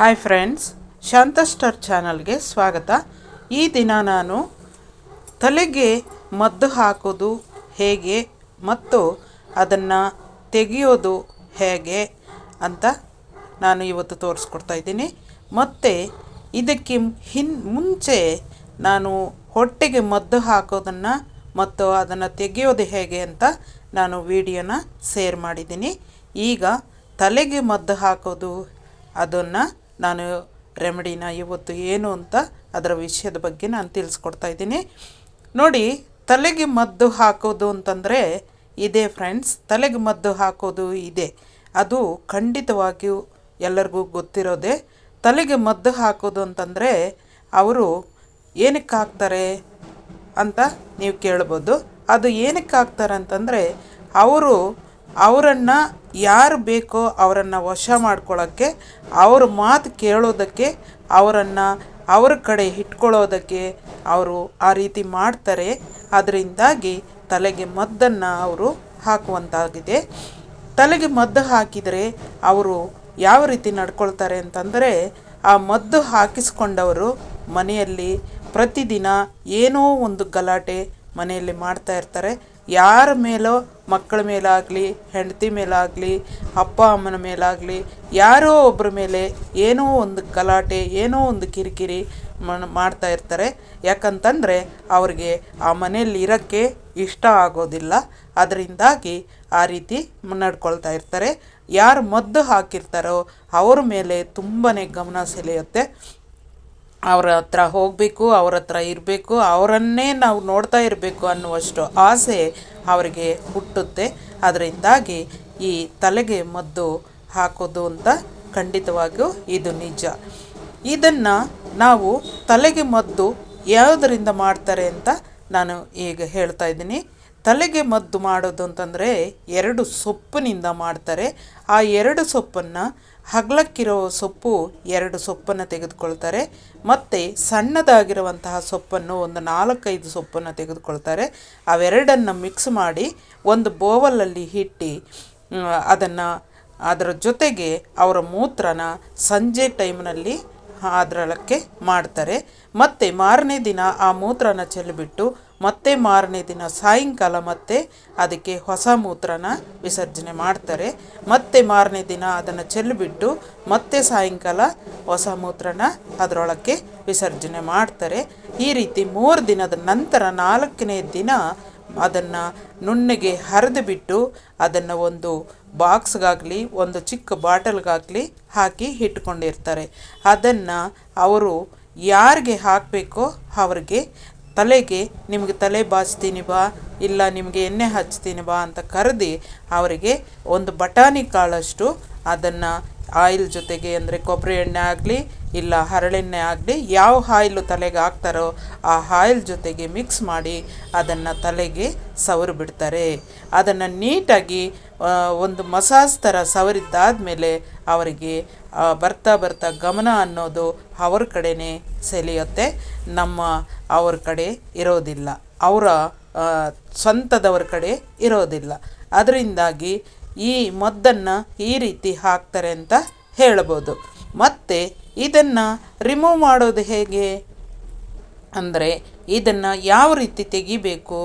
Hi friends, ಶಾಂತ star ಚಾನಲ್ಗೆ ಸ್ವಾಗತ. ಈ ದಿನ ನಾನು ತಲೆಗೆ ಮದ್ದು ಹಾಕೋದು ಹೇಗೆ ಮತ್ತು ಅದನ್ನು ತೆಗೆಯೋದು ಹೇಗೆ ಅಂತ ನಾನು ಇವತ್ತು ತೋರಿಸ್ಕೊಡ್ತಾ ಇದ್ದೀನಿ. ಮತ್ತು ಇದಕ್ಕೆ ಮುಂಚೆ ನಾನು ಹೊಟ್ಟೆಗೆ ಮದ್ದು ಹಾಕೋದನ್ನು ಮತ್ತು ಅದನ್ನು ತೆಗೆಯೋದು ಹೇಗೆ ಅಂತ ನಾನು ವಿಡಿಯೋನ ಶೇರ್ ಮಾಡಿದ್ದೀನಿ. ಈಗ ತಲೆಗೆ ಮದ್ದು ಹಾಕೋದು ಅದನ್ನು ನಾನು ರೆಮಿಡಿನ ಇವತ್ತು ಏನು ಅಂತ ಅದರ ವಿಷಯದ ಬಗ್ಗೆ ನಾನು ತಿಳಿಸ್ಕೊಡ್ತಾ ಇದ್ದೀನಿ. ನೋಡಿ, ತಲೆಗೆ ಮದ್ದು ಹಾಕೋದು ಅಂತಂದರೆ ಇದೆ ಫ್ರೆಂಡ್ಸ್, ತಲೆಗೆ ಮದ್ದು ಹಾಕೋದು ಇದೆ. ಅದು ಖಂಡಿತವಾಗಿಯೂ ಎಲ್ಲರಿಗೂ ಗೊತ್ತಿರೋದೆ. ತಲೆಗೆ ಮದ್ದು ಹಾಕೋದು ಅಂತಂದರೆ ಅವರು ಏನಕ್ಕೆ ಹಾಕ್ತಾರೆ ಅಂತ ನೀವು ಕೇಳ್ಬೋದು. ಅದು ಏನಕ್ಕೆ ಹಾಕ್ತಾರೆ ಅಂತಂದರೆ ಅವರನ್ನು ಯಾರು ಬೇಕೋ ಅವರನ್ನು ವಶ ಮಾಡ್ಕೊಳ್ಳೋಕ್ಕೆ, ಅವ್ರ ಮಾತು ಕೇಳೋದಕ್ಕೆ, ಅವರನ್ನು ಅವ್ರ ಕಡೆ ಇಟ್ಕೊಳ್ಳೋದಕ್ಕೆ ಅವರು ಆ ರೀತಿ ಮಾಡ್ತಾರೆ. ಅದರಿಂದಾಗಿ ತಲೆಗೆ ಮದ್ದನ್ನು ಅವರು ಹಾಕುವಂತಾಗಿದೆ. ತಲೆಗೆ ಮದ್ದು ಹಾಕಿದರೆ ಅವರು ಯಾವ ರೀತಿ ನಡ್ಕೊಳ್ತಾರೆ ಅಂತಂದರೆ, ಆ ಮದ್ದು ಹಾಕಿಸ್ಕೊಂಡವರು ಮನೆಯಲ್ಲಿ ಪ್ರತಿದಿನ ಏನೋ ಒಂದು ಗಲಾಟೆ ಮನೆಯಲ್ಲಿ ಮಾಡ್ತಾ ಇರ್ತಾರೆ. ಯಾರ ಮೇಲೋ, ಮಕ್ಕಳ ಮೇಲಾಗಲಿ, ಹೆಂಡತಿ ಮೇಲಾಗಲಿ, ಅಪ್ಪ ಅಮ್ಮನ ಮೇಲಾಗಲಿ, ಯಾರೋ ಒಬ್ಬರ ಮೇಲೆ ಏನೋ ಒಂದು ಗಲಾಟೆ, ಏನೋ ಒಂದು ಕಿರಿಕಿರಿ ಮಾಡ್ತಾ ಇರ್ತಾರೆ. ಯಾಕಂತಂದರೆ ಅವ್ರಿಗೆ ಆ ಮನೆಯಲ್ಲಿ ಇರೋಕ್ಕೆ ಇಷ್ಟ ಆಗೋದಿಲ್ಲ. ಅದರಿಂದಾಗಿ ಆ ರೀತಿ ನಡ್ಕೊಳ್ತಾ ಇರ್ತಾರೆ. ಯಾರು ಮದ್ದು ಹಾಕಿರ್ತಾರೋ ಅವ್ರ ಮೇಲೆ ತುಂಬಾ ಗಮನ ಸೆಳೆಯುತ್ತೆ. ಅವ್ರ ಹತ್ರ ಹೋಗಬೇಕು, ಅವ್ರ ಹತ್ರ ಇರಬೇಕು, ಅವರನ್ನೇ ನಾವು ನೋಡ್ತಾ ಇರಬೇಕು ಅನ್ನುವಷ್ಟು ಆಸೆ ಅವರಿಗೆ ಹುಟ್ಟುತ್ತೆ. ಅದರಿಂದಾಗಿ ಈ ತಲೆಗೆ ಮದ್ದು ಹಾಕೋದು ಅಂತ ಖಂಡಿತವಾಗಿಯೂ ಇದು ನಿಜ. ಇದನ್ನು ನಾವು ತಲೆಗೆ ಮದ್ದು ಯಾವುದರಿಂದ ಮಾಡ್ತಾರೆ ಅಂತ ನಾನು ಈಗ ಹೇಳ್ತಾ ಇದ್ದೀನಿ. ತಲೆಗೆ ಮದ್ದು ಮಾಡೋದು ಅಂತಂದರೆ 2 ಸೊಪ್ಪಿನಿಂದ ಮಾಡ್ತಾರೆ. ಆ 2 ಸೊಪ್ಪನ್ನು, ಹಗಲಕ್ಕಿರೋ ಸೊಪ್ಪು 2 ಸೊಪ್ಪನ್ನು ತೆಗೆದುಕೊಳ್ತಾರೆ. ಮತ್ತು ಸಣ್ಣದಾಗಿರುವಂತಹ ಸೊಪ್ಪನ್ನು ಒಂದು 4-5 ಸೊಪ್ಪನ್ನು ತೆಗೆದುಕೊಳ್ತಾರೆ. ಅವೆರಡನ್ನು ಮಿಕ್ಸ್ ಮಾಡಿ ಒಂದು ಬೋವಲಲ್ಲಿ ಇಟ್ಟು ಅದರ ಜೊತೆಗೆ ಅವರ ಮೂತ್ರನ ಸಂಜೆ ಟೈಮ್ನಲ್ಲಿ ಅದರೊಳಕ್ಕೆ ಮಾಡ್ತಾರೆ. ಮತ್ತು ಮಾರನೇ ದಿನ ಆ ಮೂತ್ರನ ಚೆಲ್ಲಿಬಿಟ್ಟು ಮತ್ತೆ ಮಾರನೇ ದಿನ ಸಾಯಂಕಾಲ ಮತ್ತೆ ಅದಕ್ಕೆ ಹೊಸ ಮೂತ್ರನ ವಿಸರ್ಜನೆ ಮಾಡ್ತಾರೆ. ಮತ್ತೆ ಮಾರನೇ ದಿನ ಅದನ್ನು ಚೆಲ್ಲಿಬಿಟ್ಟು ಮತ್ತೆ ಸಾಯಂಕಾಲ ಹೊಸ ಮೂತ್ರನ ಅದರೊಳಕ್ಕೆ ವಿಸರ್ಜನೆ ಮಾಡ್ತಾರೆ. ಈ ರೀತಿ 3 ದಿನದ ನಂತರ 4ನೇ ದಿನ ಅದನ್ನು ನುಣ್ಣಗೆ ಹರಿದು ಬಿಟ್ಟು ಅದನ್ನು ಒಂದು ಬಾಕ್ಸ್ಗಾಗಲಿ ಒಂದು ಚಿಕ್ಕ ಬಾಟಲ್ಗಾಗಲಿ ಹಾಕಿ ಇಟ್ಕೊಂಡಿರ್ತಾರೆ. ಅದನ್ನು ಅವರು ಯಾರಿಗೆ ಹಾಕಬೇಕೋ ಅವ್ರಿಗೆ ತಲೆಗೆ, ನಿಮಗೆ ತಲೆ ಬಾಚ್ತೀನಿ ಬಾ, ಇಲ್ಲ ನಿಮಗೆ ಎಣ್ಣೆ ಹಚ್ತೀನಿ ಬಾ ಅಂತ ಕರೆದು ಅವರಿಗೆ ಒಂದು ಬಟಾಣಿ ಕಾಳಷ್ಟು ಅದನ್ನು ಆಯಿಲ್ ಜೊತೆಗೆ, ಅಂದರೆ ಕೊಬ್ಬರಿ ಎಣ್ಣೆ ಆಗಲಿ ಇಲ್ಲ ಹರಳೆಣ್ಣೆ ಆಗಲಿ, ಯಾವ ಆಯಿಲು ತಲೆಗೆ ಹಾಕ್ತಾರೋ ಆ ಆಯಿಲ್ ಜೊತೆಗೆ ಮಿಕ್ಸ್ ಮಾಡಿ ಅದನ್ನು ತಲೆಗೆ ಸವರಿ ಬಿಡ್ತಾರೆ. ಅದನ್ನು ನೀಟಾಗಿ ಒಂದು ಮಸಾಜ್ ಥರ ಸವರಿದ್ದಾದಮೇಲೆ ಅವರಿಗೆ ಬರ್ತಾ ಬರ್ತಾ ಗಮನ ಅನ್ನೋದು ಅವ್ರ ಕಡೆನೇ ಸೆಳೆಯುತ್ತೆ, ಅವ್ರ ಕಡೆ ಇರೋದಿಲ್ಲ, ಅವರ ಸ್ವಂತದವ್ರ ಕಡೆ ಇರೋದಿಲ್ಲ. ಅದರಿಂದಾಗಿ ಈ ಮದ್ದನ್ನು ಈ ರೀತಿ ಹಾಕ್ತಾರೆ ಅಂತ ಹೇಳ್ಬೋದು. ಮತ್ತು ಇದನ್ನು ರಿಮೂವ್ ಮಾಡೋದು ಹೇಗೆ ಅಂದರೆ, ಇದನ್ನು ಯಾವ ರೀತಿ ತೆಗಿಬೇಕು,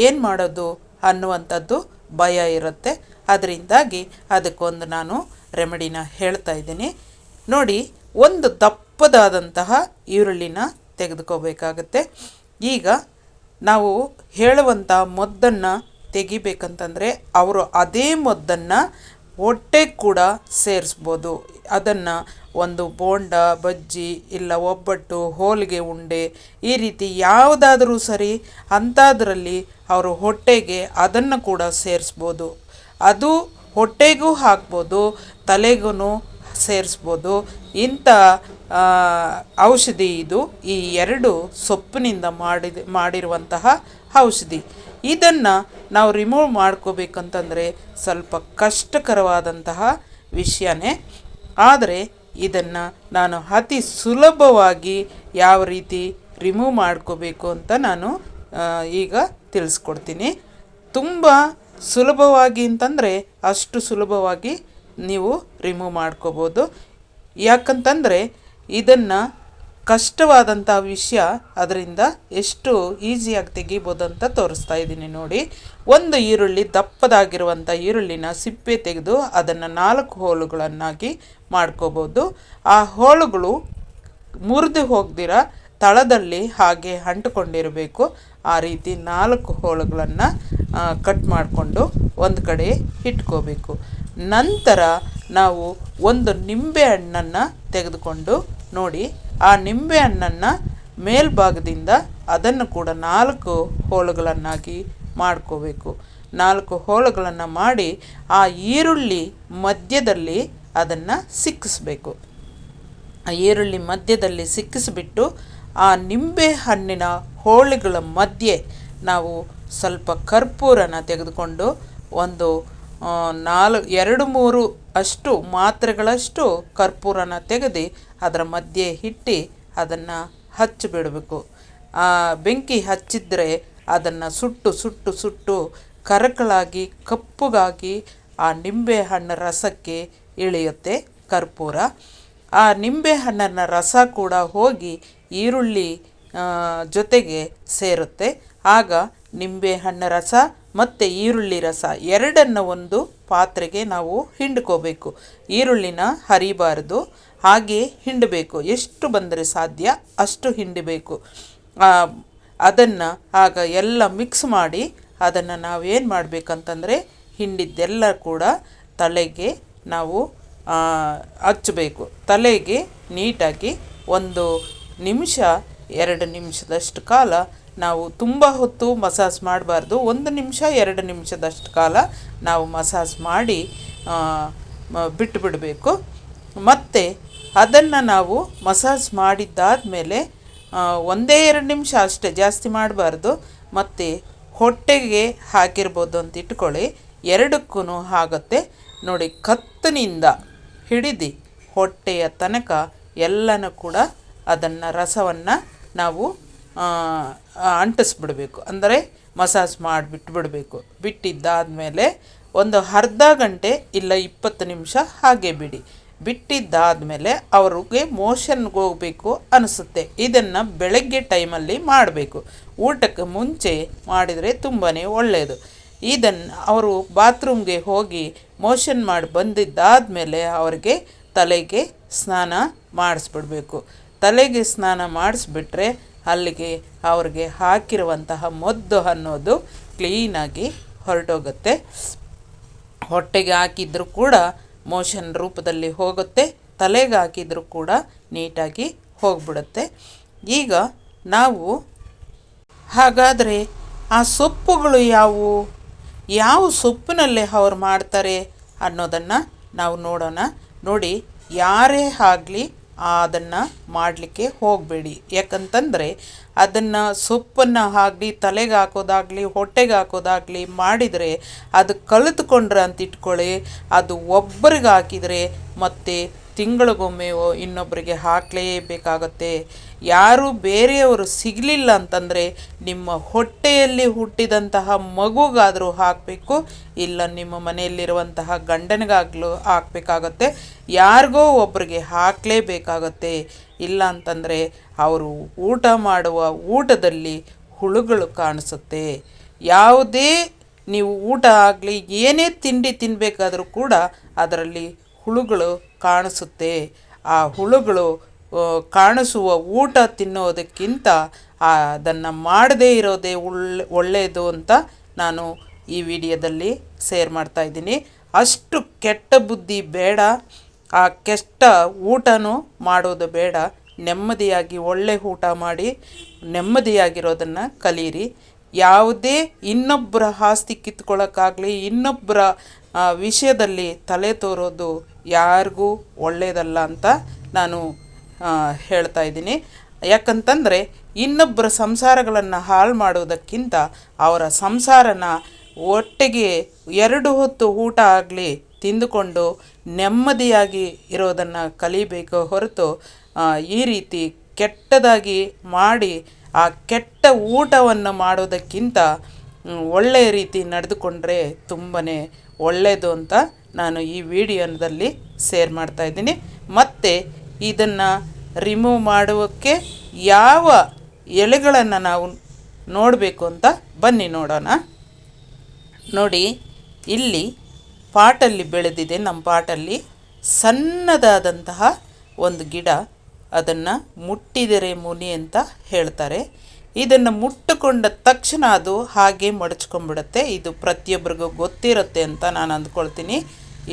ಏನು ಮಾಡೋದು ಅನ್ನುವಂಥದ್ದು ಭಯ ಇರುತ್ತೆ. ಅದರಿಂದಾಗಿ ಅದಕ್ಕೊಂದು ನಾನು ರೆಮಿಡಿನ ಹೇಳ್ತಾ ಇದ್ದೀನಿ. ನೋಡಿ, ಒಂದು ದಪ್ಪದಾದಂತಹ ಈರುಳ್ಳಿನ ತೆಗೆದುಕೋಬೇಕಾಗತ್ತೆ. ಈಗ ನಾವು ಹೇಳುವಂಥ ಮದ್ದನ್ನು ತೆಗಿಬೇಕಂತಂದರೆ ಅವರು ಅದೇ ಮದ್ದನ್ನು ಹೊಟ್ಟೆ ಕೂಡ ಸೇರಿಸ್ಬೋದು. ಅದನ್ನು ಒಂದು ಬೋಂಡ, ಬಜ್ಜಿ ಇಲ್ಲ ಒಬ್ಬಟ್ಟು, ಹೋಳಿಗೆ ಉಂಡೆ, ಈ ರೀತಿ ಯಾವುದಾದ್ರೂ ಸರಿ ಅಂಥದ್ರಲ್ಲಿ ಅವರು ಹೊಟ್ಟೆಗೆ ಅದನ್ನು ಕೂಡ ಸೇರಿಸ್ಬೋದು. ಅದು ಹೊಟ್ಟೆಗೂ ಹಾಕ್ಬೋದು, ತಲೆಗೂ ಸೇರಿಸ್ಬೋದು. ಇಂಥ ಔಷಧಿ ಇದು. ಈ 2 ಸೊಪ್ಪಿನಿಂದ ಮಾಡಿರುವಂತಹ ಔಷಧಿ. ಇದನ್ನು ನಾವು ರಿಮೂವ್ ಮಾಡ್ಕೋಬೇಕಂತಂದರೆ ಸ್ವಲ್ಪ ಕಷ್ಟಕರವಾದಂತಹ ವಿಷಯನೇ. ಆದರೆ ಇದನ್ನು ನಾನು ಅತಿ ಸುಲಭವಾಗಿ ಯಾವ ರೀತಿ ರಿಮೂವ್ ಮಾಡ್ಕೋಬೇಕು ಅಂತ ನಾನು ಈಗ ತಿಳಿಸ್ಕೊಡ್ತೀನಿ. ತುಂಬ ಸುಲಭವಾಗಿ ಅಂತಂದರೆ ಅಷ್ಟು ಸುಲಭವಾಗಿ ನೀವು ರಿಮೂವ್ ಮಾಡ್ಕೋಬೋದು. ಯಾಕಂತಂದರೆ ಇದನ್ನು ಕಷ್ಟವಾದಂಥ ವಿಷಯ ಅದರಿಂದ ಎಷ್ಟು ಈಸಿಯಾಗಿ ತೆಗಿಬೋದು ಅಂತ ತೋರಿಸ್ತಾ ಇದ್ದೀನಿ ನೋಡಿ. ಒಂದು ಈರುಳ್ಳಿ, ದಪ್ಪದಾಗಿರುವಂಥ ಈರುಳ್ಳಿನ ಸಿಪ್ಪೆ ತೆಗೆದು ಅದನ್ನು 4 ಹೋಳುಗಳನ್ನಾಗಿ ಮಾಡ್ಕೋಬೋದು. ಆ ಹೋಳುಗಳು ಮುರಿದು ಹೋಗ್ದಿರ ತಳದಲ್ಲಿ ಹಾಗೆ ಅಂಟುಕೊಂಡಿರಬೇಕು. ಆ ರೀತಿ 4 ಹೋಳುಗಳನ್ನು ಕಟ್ ಮಾಡಿಕೊಂಡು ಒಂದು ಕಡೆ ಇಟ್ಕೋಬೇಕು. ನಂತರ ನಾವು ಒಂದು ನಿಂಬೆ ಹಣ್ಣನ್ನು ತೆಗೆದುಕೊಂಡು ನೋಡಿ, ಆ ನಿಂಬೆ ಹಣ್ಣನ್ನು ಮೇಲ್ಭಾಗದಿಂದ ಅದನ್ನು ಕೂಡ 4 ಹೋಳುಗಳನ್ನಾಗಿ ಮಾಡ್ಕೋಬೇಕು. 4 ಹೋಳುಗಳನ್ನು ಮಾಡಿ ಆ ಈರುಳ್ಳಿ ಮಧ್ಯದಲ್ಲಿ ಅದನ್ನು ಸಿಕ್ಕಿಸ್ಬೇಕು. ಆ ಈರುಳ್ಳಿ ಮಧ್ಯದಲ್ಲಿ ಸಿಕ್ಕಿಸ್ಬಿಟ್ಟು ಆ ನಿಂಬೆ ಹಣ್ಣಿನ ಹೋಳುಗಳ ಮಧ್ಯೆ ನಾವು ಸ್ವಲ್ಪ ಕರ್ಪೂರನ ತೆಗೆದುಕೊಂಡು ಒಂದು 2-3 ಅಷ್ಟು ಮಾತ್ರೆಗಳಷ್ಟು ಕರ್ಪೂರನ ತೆಗೆದು ಅದರ ಮಧ್ಯೆ ಇಟ್ಟು ಅದನ್ನು ಹಚ್ಚಿಬಿಡಬೇಕು. ಬೆಂಕಿ ಹಚ್ಚಿದ್ರೆ ಅದನ್ನು ಸುಟ್ಟು ಕರಕಲಾಗಿ ಕಪ್ಪುಗಾಗಿ ಆ ನಿಂಬೆ ಹಣ್ಣು ರಸಕ್ಕೆ ಇಳಿಯುತ್ತೆ ಕರ್ಪೂರ. ಆ ನಿಂಬೆ ಹಣ್ಣಿನ ರಸ ಕೂಡ ಹೋಗಿ ಈರುಳ್ಳಿ ಜೊತೆಗೆ ಸೇರುತ್ತೆ. ಆಗ ನಿಂಬೆ ಹಣ್ಣು ರಸ ಮತ್ತು ಈರುಳ್ಳಿ ರಸ ಎರಡನ್ನು ಒಂದು ಪಾತ್ರೆಗೆ ನಾವು ಹಿಂಡ್ಕೋಬೇಕು. ಈರುಳ್ಳಿನ ಹರಿಬಾರ್ದು, ಹಾಗೆ ಹಿಂಡಬೇಕು. ಎಷ್ಟು ಬಂದರೆ ಸಾಧ್ಯ ಅಷ್ಟು ಹಿಂಡಬೇಕು. ಅದನ್ನು ಆಗ ಎಲ್ಲ ಮಿಕ್ಸ್ ಮಾಡಿ ಅದನ್ನು ನಾವೇನು ಮಾಡಬೇಕಂತಂದರೆ ಹಿಂಡಿದ್ದೆಲ್ಲ ಕೂಡ ತಲೆಗೆ ನಾವು ಹಚ್ಚಬೇಕು. ತಲೆಗೆ ನೀಟಾಗಿ 1 ನಿಮಿಷ 2 ನಿಮಿಷದಷ್ಟು ಕಾಲ ನಾವು ತುಂಬ ಹೊತ್ತು ಮಸಾಜ್ ಮಾಡಬಾರ್ದು. 1 ನಿಮಿಷ 2 ನಿಮಿಷದಷ್ಟು ಕಾಲ ನಾವು ಮಸಾಜ್ ಮಾಡಿ ಬಿಟ್ಟುಬಿಡಬೇಕು. ಮತ್ತು ಅದನ್ನು ನಾವು ಮಸಾಜ್ ಮಾಡಿದ್ದಾದಮೇಲೆ 1-2 ನಿಮಿಷ ಅಷ್ಟೇ, ಜಾಸ್ತಿ ಮಾಡಬಾರ್ದು. ಮತ್ತು ಹೊಟ್ಟೆಗೆ ಹಾಕಿರ್ಬೋದು ಅಂತ ಇಟ್ಕೊಳ್ಳಿ, ಎರಡಕ್ಕೂ ಆಗುತ್ತೆ ನೋಡಿ. ಕತ್ತನಿಂದ ಹಿಡಿದು ಹೊಟ್ಟೆಯ ತನಕ ಎಲ್ಲನೂ ಕೂಡ ಅದನ್ನು ರಸವನ್ನು ನಾವು ಅಂಟಿಸ್ಬಿಡಬೇಕು. ಅಂದರೆ ಮಸಾಜ್ ಮಾಡಿಬಿಟ್ಬಿಡಬೇಕು. ಬಿಟ್ಟಿದ್ದಾದಮೇಲೆ ಒಂದು ಅರ್ಧ ಗಂಟೆ ಇಲ್ಲ 20 ನಿಮಿಷ ಹಾಗೆ ಬಿಡಿ. ಬಿಟ್ಟಿದ್ದಾದಮೇಲೆ ಅವ್ರಿಗೆ ಮೋಷನ್ಗೆ ಹೋಗಬೇಕು ಅನಿಸುತ್ತೆ. ಇದನ್ನು ಬೆಳಗ್ಗೆ ಟೈಮಲ್ಲಿ ಮಾಡಬೇಕು. ಊಟಕ್ಕೆ ಮುಂಚೆ ಮಾಡಿದರೆ ತುಂಬಾ ಒಳ್ಳೆಯದು. ಇದನ್ನು ಅವರು ಬಾತ್ರೂಮ್ಗೆ ಹೋಗಿ ಮೋಷನ್ ಮಾಡಿ ಬಂದಿದ್ದಾದಮೇಲೆ ಅವ್ರಿಗೆ ತಲೆಗೆ ಸ್ನಾನ ಮಾಡಿಸ್ಬಿಡ್ಬೇಕು. ತಲೆಗೆ ಸ್ನಾನ ಮಾಡಿಸ್ಬಿಟ್ರೆ ಅಲ್ಲಿಗೆ ಅವ್ರಿಗೆ ಹಾಕಿರುವಂತಹ ಮದ್ದು ಅನ್ನೋದು ಕ್ಲೀನಾಗಿ ಹೊರಟೋಗುತ್ತೆ. ಹೊಟ್ಟೆಗೆ ಹಾಕಿದರೂ ಕೂಡ ಮೋಷನ್ ರೂಪದಲ್ಲಿ ಹೋಗುತ್ತೆ, ತಲೆಗೆ ಹಾಕಿದರೂ ಕೂಡ ನೀಟಾಗಿ ಹೋಗ್ಬಿಡುತ್ತೆ. ಈಗ ನಾವು ಹಾಗಾದರೆ ಆ ಸೊಪ್ಪುಗಳು ಯಾವುವು, ಯಾವ ಸೊಪ್ಪಿನಲ್ಲಿ ಅವ್ರು ಮಾಡ್ತಾರೆ ಅನ್ನೋದನ್ನು ನಾವು ನೋಡೋಣ. ನೋಡಿ, ಯಾರೇ ಆಗಲಿ ಅದನ್ನು ಮಾಡಲಿಕ್ಕೆ ಹೋಗಬೇಡಿ. ಯಾಕಂತಂದರೆ ಅದನ್ನು ಸೊಪ್ಪನ್ನು ಆಗಲಿ ತಲೆಗೆ ಹಾಕೋದಾಗಲಿ ಹೊಟ್ಟೆಗೆ ಹಾಕೋದಾಗಲಿ ಮಾಡಿದರೆ ಅದು ಕಲಿತುಕೊಂಡ್ರೆ ಅಂತ ಇಟ್ಕೊಳ್ಳಿ, ಅದು ಒಬ್ಬರಿಗೆ ಹಾಕಿದರೆ ಮತ್ತು ತಿಂಗಳಿಗೊಮ್ಮೆ ಇನ್ನೊಬ್ಬರಿಗೆ ಹಾಕಲೇಬೇಕಾಗತ್ತೆ. ಯಾರು ಬೇರೆಯವರು ಸಿಗಲಿಲ್ಲ ಅಂತಂದರೆ ನಿಮ್ಮ ಹೊಟ್ಟೆಯಲ್ಲಿ ಹುಟ್ಟಿದಂತಹ ಮಗುಗಾದರೂ ಹಾಕಬೇಕು, ಇಲ್ಲ ನಿಮ್ಮ ಮನೆಯಲ್ಲಿರುವಂತಹ ಗಂಡನಿಗಾಗಲೂ ಹಾಕಬೇಕಾಗತ್ತೆ. ಯಾರಿಗೋ ಒಬ್ಬರಿಗೆ ಹಾಕಲೇಬೇಕಾಗತ್ತೆ. ಇಲ್ಲ ಅಂತಂದರೆ ಅವರು ಊಟ ಮಾಡುವ ಊಟದಲ್ಲಿ ಹುಳುಗಳು ಕಾಣಿಸುತ್ತೆ. ಯಾವುದೇ ನೀವು ಊಟ ಆಗಲಿ ಏನೇ ತಿಂಡಿ ತಿನ್ನಬೇಕಾದ್ರೂ ಕೂಡ ಅದರಲ್ಲಿ ಹುಳುಗಳು ಕಾಣಿಸುತ್ತೆ. ಆ ಹುಳುಗಳು ಕಾಣಿಸುವ ಊಟ ತಿನ್ನೋದಕ್ಕಿಂತ ಅದನ್ನು ಮಾಡದೇ ಇರೋದೇ ಒಳ್ಳೆಯದು ಅಂತ ನಾನು ಈ ವಿಡಿಯೋದಲ್ಲಿ ಶೇರ್ ಮಾಡ್ತಾಯಿದ್ದೀನಿ. ಅಷ್ಟು ಕೆಟ್ಟ ಬುದ್ಧಿ ಬೇಡ, ಆ ಕೆಟ್ಟ ಊಟನೂ ಮಾಡೋದು ಬೇಡ. ನೆಮ್ಮದಿಯಾಗಿ ಒಳ್ಳೆ ಊಟ ಮಾಡಿ ನೆಮ್ಮದಿಯಾಗಿರೋದನ್ನು ಕಲೀರಿ. ಯಾವುದೇ ಇನ್ನೊಬ್ಬರ ಆಸ್ತಿ ಕಿತ್ಕೊಳ್ಳೋಕ್ಕಾಗಲಿ ಇನ್ನೊಬ್ಬರ ವಿಷಯದಲ್ಲಿ ತಲೆ ತೋರೋದು ಯಾರಿಗೂ ಒಳ್ಳೆಯದಲ್ಲ ಅಂತ ನಾನು ಹೇಳ್ತಾ ಇದ್ದೀನಿ. ಯಾಕಂತಂದರೆ ಇನ್ನೊಬ್ಬರ ಸಂಸಾರಗಳನ್ನು ಹಾಳು ಮಾಡೋದಕ್ಕಿಂತ ಅವರ ಸಂಸಾರನ ಒಟ್ಟಿಗೆ 2 ಹೊತ್ತು ಊಟ ಆಗಲಿ ತಿಂದುಕೊಂಡು ನೆಮ್ಮದಿಯಾಗಿ ಇರೋದನ್ನು ಕಲಿಬೇಕು ಹೊರತು ಈ ರೀತಿ ಕೆಟ್ಟದಾಗಿ ಮಾಡಿ ಆ ಕೆಟ್ಟ ಊಟವನ್ನು ಮಾಡೋದಕ್ಕಿಂತ ಒಳ್ಳೆಯ ರೀತಿ ನಡೆದುಕೊಂಡ್ರೆ ತುಂಬಾ ಒಳ್ಳೆಯದು ಅಂತ ನಾನು ಈ ವಿಡಿಯೋದಲ್ಲಿ ಶೇರ್ ಮಾಡ್ತಾಯಿದ್ದೀನಿ. ಮತ್ತು ಇದನ್ನು ರಿಮೂವ್ ಮಾಡುವಕ್ಕೆ ಯಾವ ಎಲೆಗಳನ್ನು ನಾವು ನೋಡಬೇಕು ಅಂತ ಬನ್ನಿ ನೋಡೋಣ. ನೋಡಿ, ಇಲ್ಲಿ ಪಾಟಲ್ಲಿ ಬೆಳೆದಿದೆ, ನಮ್ಮ ಪಾಟಲ್ಲಿ ಸಣ್ಣದಾದಂತಹ ಒಂದು ಗಿಡ. ಅದನ್ನು ಮುಟ್ಟಿದರೆ ಮುನಿ ಅಂತ ಹೇಳ್ತಾರೆ. ಇದನ್ನು ಮುಟ್ಟುಕೊಂಡ ತಕ್ಷಣ ಅದು ಹಾಗೆ ಮಡಚ್ಕೊಂಡ್ಬಿಡುತ್ತೆ. ಇದು ಪ್ರತಿಯೊಬ್ಬರಿಗೂ ಗೊತ್ತಿರುತ್ತೆ ಅಂತ ನಾನು ಅಂದ್ಕೊಳ್ತೀನಿ.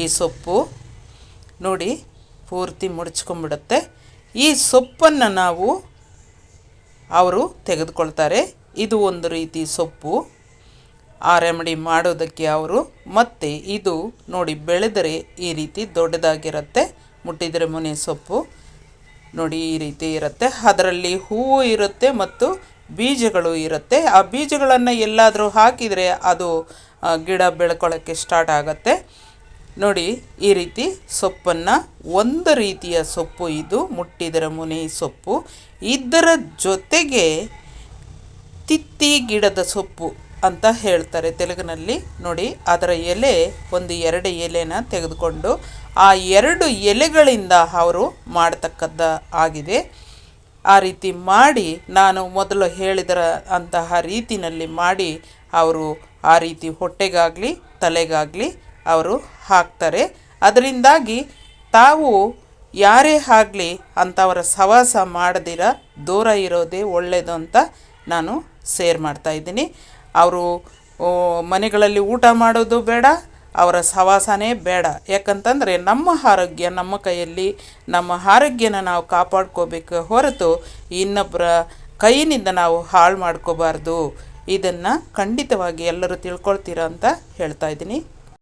ಈ ಸೊಪ್ಪು ನೋಡಿ ಪೂರ್ತಿ ಮುಡಚ್ಕೊಂಡ್ಬಿಡುತ್ತೆ. ಈ ಸೊಪ್ಪನ್ನು ಅವರು ತೆಗೆದುಕೊಳ್ತಾರೆ. ಇದು ಒಂದು ರೀತಿ ಸೊಪ್ಪು ಆ ರೆಮಿಡಿ ಮಾಡೋದಕ್ಕೆ ಅವರು. ಮತ್ತು ಇದು ನೋಡಿ ಬೆಳೆದರೆ ಈ ರೀತಿ ದೊಡ್ಡದಾಗಿರುತ್ತೆ. ಮುಟ್ಟಿದರೆ ಮುನಿ ಸೊಪ್ಪು ನೋಡಿ ಈ ರೀತಿ ಇರುತ್ತೆ. ಅದರಲ್ಲಿ ಹೂವು ಇರುತ್ತೆ ಮತ್ತು ಬೀಜಗಳು ಇರುತ್ತೆ. ಆ ಬೀಜಗಳನ್ನು ಎಲ್ಲಾದರೂ ಹಾಕಿದರೆ ಅದು ಗಿಡ ಬೆಳ್ಕೊಳ್ಳೋಕ್ಕೆ ಸ್ಟಾರ್ಟ್ ಆಗುತ್ತೆ. ನೋಡಿ ಈ ರೀತಿ ಸೊಪ್ಪನ್ನು, ಒಂದು ರೀತಿಯ ಸೊಪ್ಪು ಇದು ಮುಟ್ಟಿದರೆ ಮುನಿ ಸೊಪ್ಪು. ಇದರ ಜೊತೆಗೆ ತಿತ್ತಿ ಗಿಡದ ಸೊಪ್ಪು ಅಂತ ಹೇಳ್ತಾರೆ ತೆಲುಗಿನಲ್ಲಿ. ನೋಡಿ ಅದರ ಎಲೆ ಒಂದು 2 ಎಲೆನ ತೆಗೆದುಕೊಂಡು ಆ 2 ಎಲೆಗಳಿಂದ ಅವರು ಮಾಡತಕ್ಕದ್ದು ಆಗಿದೆ. ಆ ರೀತಿ ಮಾಡಿ ನಾನು ಮೊದಲು ಹೇಳಿದರ ಅಂತಹ ರೀತಿಯಲ್ಲಿ ಮಾಡಿ ಅವರು ಆ ರೀತಿ ಹೊಟ್ಟೆಗಾಗಲಿ ತಲೆಗಾಗಲಿ ಅವರು ಹಾಕ್ತಾರೆ. ಅದರಿಂದಾಗಿ ತಾವು ಯಾರೇ ಆಗಲಿ ಅಂಥವರ ಸಹವಾಸ ಮಾಡದಿರ ದೂರ ಇರೋದೇ ಒಳ್ಳೆಯದು ಅಂತ ನಾನು ಶೇರ್ ಮಾಡ್ತಾಯಿದ್ದೀನಿ. ಅವರು ಮನೆಗಳಲ್ಲಿ ಊಟ ಮಾಡೋದು ಬೇಡ, ಅವರ ಸಹವಾಸನೇ ಬೇಡ. ಯಾಕಂತಂದರೆ ನಮ್ಮ ಆರೋಗ್ಯ ನಮ್ಮ ಕೈಯಲ್ಲಿ, ನಮ್ಮ ಆರೋಗ್ಯನ ನಾವು ಕಾಪಾಡ್ಕೋಬೇಕು ಹೊರತು ಇನ್ನೊಬ್ಬರ ಕೈಯಿಂದ ನಾವು ಹಾಳು ಮಾಡ್ಕೋಬಾರ್ದು. ಇದನ್ನು ಖಂಡಿತವಾಗಿ ಎಲ್ಲರೂ ತಿಳ್ಕೊಳ್ತೀರಾ ಅಂತ ಹೇಳ್ತಾಯಿದ್ದೀನಿ.